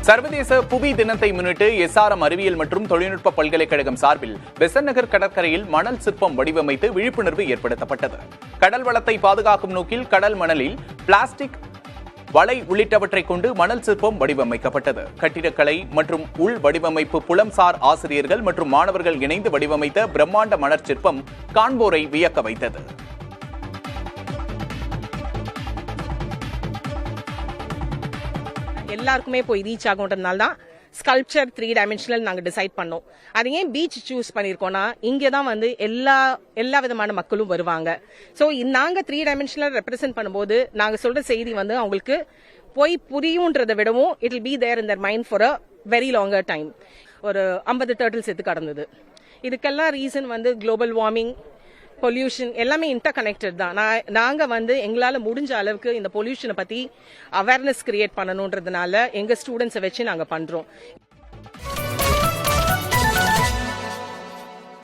சர்வதேச புவி தினத்தை முன்னிட்டு SRM அறிவியல் மற்றும் தொழில்நுட்ப பல்கலைக்கழகம் சார்பில் பெசன்ட் நகர் கடற்கரையில் மணல் சிற்பம் வடிவமைத்து விழிப்புணர்வு ஏற்படுத்தப்பட்டது. கடல் வளத்தை பாதுகாக்கும் நோக்கில் கடல் மணலில் பிளாஸ்டிக் வலை உள்ளிட்டவற்றை கொண்டு மணல் சிற்பம் வடிவமைக்கப்பட்டது. கட்டிடக்கலை மற்றும் உள் வடிவமைப்பு புலம்சார் ஆசிரியர்கள் மற்றும் மாணவர்கள் இணைந்து வடிவமைத்த பிரம்மாண்ட மணல் சிற்பம் காண்போரை வியக்க வைத்தது. எல்லாருக்குமே போய் ரீச் ஆகுன்றதுனால தான் ஸ்கல்ப்சர் 3 டைமென்ஷனல் நாங்கள் டிசைட் பண்ணோம். அது ஏன் பீச் சூஸ் பண்ணியிருக்கோம்னா இங்கே தான் வந்து எல்லா விதமான மக்களும் வருவாங்க. ஸோ நாங்கள் 3 டைமென்ஷனல் ரெப்ரசென்ட் பண்ணும்போது நாங்கள் சொல்ற செய்தி வந்து அவங்களுக்கு போய் புரியுன்றதை விடவும் it will be there in their mind for a very longer time. ஒரு 50 டர்ட்டில்ஸ் எடுத்து கடந்தது. இதுக்கெல்லாம் ரீசன் வந்து குளோபல் வார்மிங், பொல்யூஷன் எல்லாமே இன்டர் கனெக்டட் தான். நாங்கள் வந்து எங்களால் முடிஞ்ச அளவுக்கு இந்த பொல்யூஷனை பற்றி அவேர்னஸ் கிரியேட் பண்ணணுன்றதுனால எங்கள் ஸ்டூடெண்ட்ஸை வச்சு நாங்கள் பண்ணுறோம்.